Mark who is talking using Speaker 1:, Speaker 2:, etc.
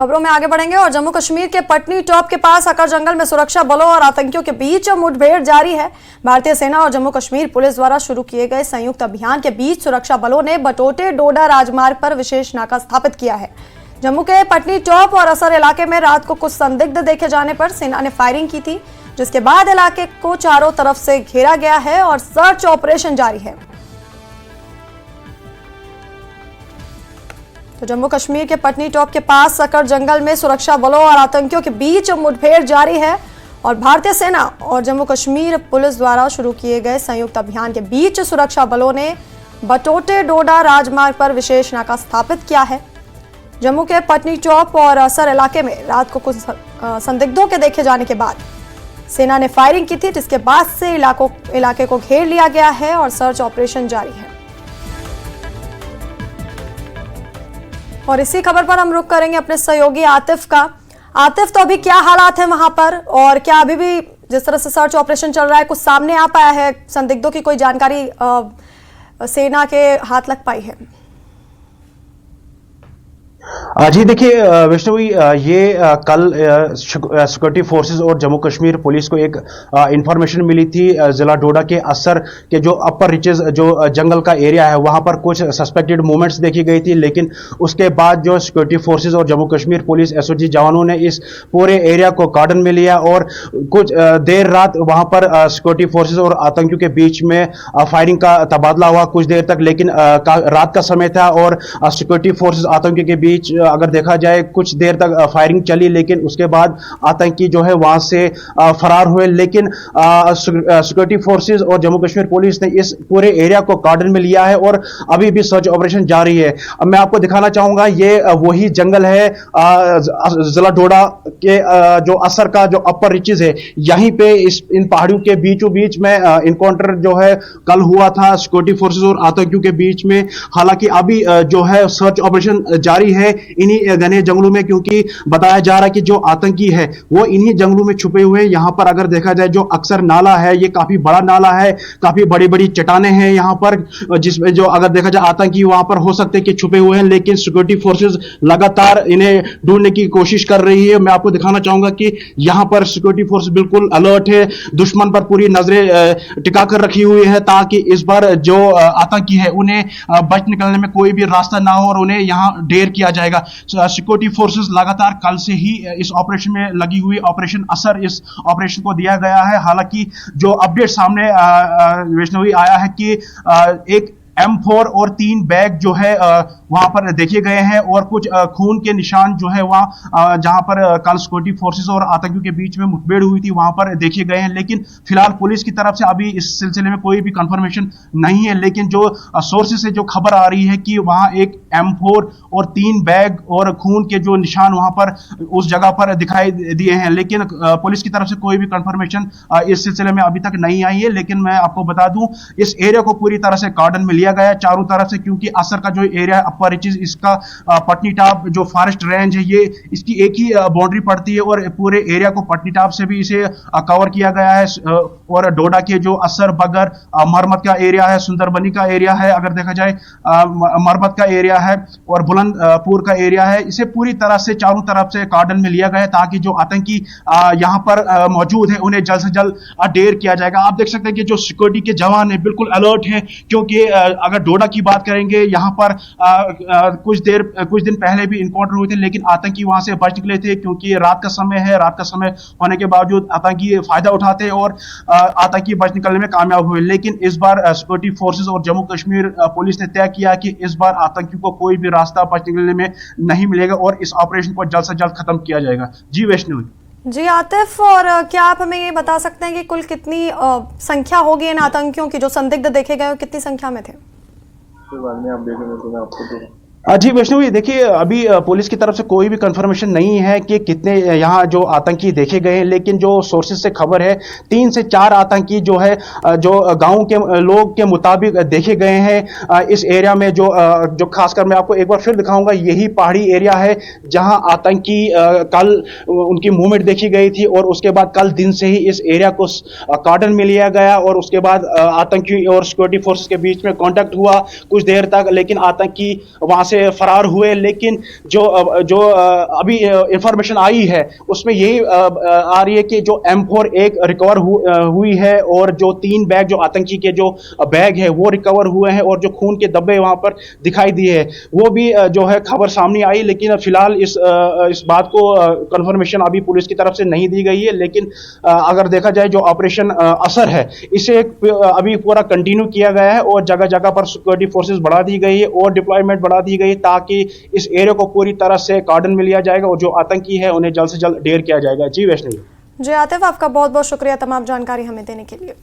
Speaker 1: खबरों में आगे बढ़ेंगे और जम्मू कश्मीर के पटनी टॉप के पास अकर जंगल में सुरक्षा बलों और आतंकियों के बीच मुठभेड़ जारी है। भारतीय सेना और जम्मू कश्मीर पुलिस द्वारा शुरू किए गए संयुक्त अभियान के बीच सुरक्षा बलों ने बटोटे डोडा राजमार्ग पर विशेष नाका स्थापित किया है। जम्मू के पटनी टॉप और असर इलाके में रात को कुछ संदिग्ध देखे जाने पर सेना ने फायरिंग की थी, जिसके बाद इलाके को चारों तरफ से घेरा गया है और सर्च ऑपरेशन जारी है। तो जम्मू कश्मीर के पटनी टॉप के पास अकर जंगल में सुरक्षा बलों और आतंकियों के बीच मुठभेड़ जारी है और भारतीय सेना और जम्मू कश्मीर पुलिस द्वारा शुरू किए गए संयुक्त अभियान के बीच सुरक्षा बलों ने बटोटे डोडा राजमार्ग पर विशेष नाका स्थापित किया है। जम्मू के पटनी टॉप और असर इलाके में रात को कुछ संदिग्धों के देखे जाने के बाद सेना ने फायरिंग की थी, जिसके बाद से इलाके को घेर लिया गया है और सर्च ऑपरेशन जारी है। और इसी खबर पर हम रुख करेंगे अपने सहयोगी आतिफ का। आतिफ, तो अभी क्या हालात है वहां पर और क्या अभी भी जिस तरह से सर्च ऑपरेशन चल रहा है कुछ सामने आ पाया है, संदिग्धों की कोई जानकारी सेना के हाथ लग पाई है?
Speaker 2: जी देखिए वैष्णवी, ये कल सिक्योरिटी फोर्सेस और जम्मू कश्मीर पुलिस को एक इंफॉर्मेशन मिली थी। जिला डोडा के असर के जो अपर रिचेस जो जंगल का एरिया है वहां पर कुछ सस्पेक्टेड मूवमेंट्स देखी गई थी, लेकिन उसके बाद जो सिक्योरिटी फोर्सेस और जम्मू कश्मीर पुलिस एसओजी जवानों ने इस पूरे एरिया को कार्डन में लिया और कुछ देर रात वहां पर सिक्योरिटी फोर्सेस और आतंकियों के बीच में फायरिंग का तबादला हुआ कुछ देर तक, लेकिन रात का समय था और सिक्योरिटी फोर्सेस आतंकियों के बीच अगर देखा जाए कुछ देर तक फायरिंग चली, लेकिन उसके बाद आतंकी जो है वहां से फरार हुए। लेकिन सिक्योरिटी फोर्सेस और जम्मू कश्मीर पुलिस ने इस पूरे एरिया को कार्डन में लिया है और अभी भी सर्च ऑपरेशन जारी है। अब मैं आपको दिखाना चाहूंगा, ये वही जंगल है जिला डोडा के जो असर का जो अपर रिचेस है, यहीं पे इन पहाड़ियों के बीचों बीच में इनकाउंटर जो है कल हुआ था सिक्योरिटी फोर्सेस और आतंकियों के बीच में। हालांकि अभी जो है सर्च ऑपरेशन जारी है इन्हीं घने जंगलों में, क्योंकि बताया जा रहा है कि जो आतंकी है वो इन्हीं जंगलों में छुपे हुए हैं। यहां पर अगर देखा जाए जो अक्सर नाला है, ये काफी बड़ा नाला है, काफी बड़ी बड़ी चट्टाने हैं यहां पर, जिसमें जो अगर देखा जाए आतंकी वहां पर हो सकते हैं कि छुपे हुए हैं, लेकिन सिक्योरिटी फोर्सेस लगातार इन्हें ढूंढने की कोशिश कर रही है। मैं आपको दिखाना चाहूंगा कि यहां पर सिक्योरिटी फोर्स बिल्कुल अलर्ट है, दुश्मन पर पूरी नजरें टिका कर रखी हुई है ताकि इस बार जो आतंकी है उन्हें बच निकलने में कोई भी रास्ता ना हो और उन्हें यहां ढेर किया जाएगा। सिक्योरिटी फोर्सेस लगातार कल से ही इस ऑपरेशन में लगी हुई, ऑपरेशन असर इस ऑपरेशन को दिया गया है। हालांकि जो अपडेट सामने वैष्णवी आया है कि एक M4 और 3 बैग जो है वहां पर देखे गए हैं और कुछ खून के निशान जो है वहां जहां पर कल सिक्योरिटी फोर्सेस और आतंकियों के बीच में मुठभेड़ हुई थी वहां पर देखे गए हैं। लेकिन फिलहाल पुलिस की तरफ से अभी इस सिलसिले में कोई भी कंफर्मेशन नहीं है, लेकिन जो सोर्सेस से जो खबर आ रही है कि वहां एक M4 और 3 बैग और खून के जो निशान वहां पर उस जगह पर दिखाई दिए हैं, लेकिन पुलिस की तरफ से कोई भी कंफर्मेशन इस सिलसिले में अभी तक नहीं आई है। लेकिन मैं आपको बता दूं, इस एरिया को पूरी तरह से कार्डन में लिया गया चारों तरफ से, क्योंकि असर का जो एरिया है अपर रिचेस, इसका पटनी टॉप जो फॉरेस्ट रेंज है ये इसकी एक ही बाउंड्री पड़ती है और पूरे एरिया को पटनी टॉप से भी इसे कवर किया गया है। और डोडा के जो असर बगर मरमत का एरिया है, सुंदरबनी का एरिया है, अगर देखा जाए मरमत का एरिया है और बुलंदपुर का एरिया है, इसे पूरी तरह से चारों तरफ से कार्डन में लिया गया है ताकि जो आतंकी यहां पर मौजूद है उन्हें जल्द से जल्द ढेर किया जाएगा। आप देख सकते हैं कि जो सिक्योरिटी के जवान है बिल्कुल अलर्ट है, क्योंकि अगर डोडा की बात करेंगे यहां पर कुछ दिन पहले भी इनकाउंटर हुए थे, लेकिन आतंकी वहां से बच निकले थे, क्योंकि रात का समय है, रात का समय होने के बावजूद आतंकी फायदा उठाते और आतंकी बच निकलने में कामयाब हुए। लेकिन इस बार सिक्योरिटी फोर्सेस और जम्मू कश्मीर पुलिस ने तय किया कि इस बार आतंकियों को कोई भी रास्ता बच निकलने में नहीं मिलेगा और इस ऑपरेशन को जल्द से जल्द खत्म किया जाएगा। जी वैष्णवी।
Speaker 1: जी आतिफ, और क्या आप हमें ये बता सकते हैं कि कुल कितनी संख्या होगी इन आतंकियों की जो संदिग्ध देखे गए, कितनी संख्या में थे?
Speaker 3: बाद में आप देखेंगे तो मैं आपको
Speaker 2: जी वैष्णवी, देखिए अभी पुलिस की तरफ से कोई भी कंफर्मेशन नहीं है कि कितने यहाँ जो आतंकी देखे गए हैं, लेकिन जो सोर्सेज से खबर है 3 से 4 आतंकी जो है जो गांव के लोग के मुताबिक देखे गए हैं इस एरिया में। जो खासकर मैं आपको एक बार फिर दिखाऊंगा, यही पहाड़ी एरिया है जहां आतंकी कल उनकी मूवमेंट देखी गई थी और उसके बाद कल दिन से ही इस एरिया को कार्डन में लिया गया और उसके बाद आतंकी और सिक्योरिटी फोर्सेस के बीच में कॉन्टैक्ट हुआ कुछ देर तक, लेकिन आतंकी वहां से फरार हुए। लेकिन जो अभी इंफॉर्मेशन आई है उसमें यही आ रही है कि जो M4 एक रिकवर हुई है और जो 3 बैग जो आतंकी के जो बैग है वो रिकवर हुए हैं और जो खून के धब्बे वहां पर दिखाई दिए हैं वो भी जो है खबर सामने आई। लेकिन फिलहाल इस बात को कंफर्मेशन अभी पुलिस की तरफ से नहीं दी गई है। लेकिन अगर देखा जाए जो ऑपरेशन असर है इसे अभी पूरा कंटिन्यू किया गया है और जगह जगह पर सिक्योरिटी फोर्सेस बढ़ा दी गई है और डिप्लॉयमेंट बढ़ा दी गई है ताकि इस एरिया को पूरी तरह से कार्डन में लिया जाएगा और जो आतंकी है उन्हें जल्द से जल्द ढेर किया जाएगा। जी वैष्णवी।
Speaker 1: जी आतिफ, आपका बहुत बहुत शुक्रिया तमाम जानकारी हमें देने के लिए।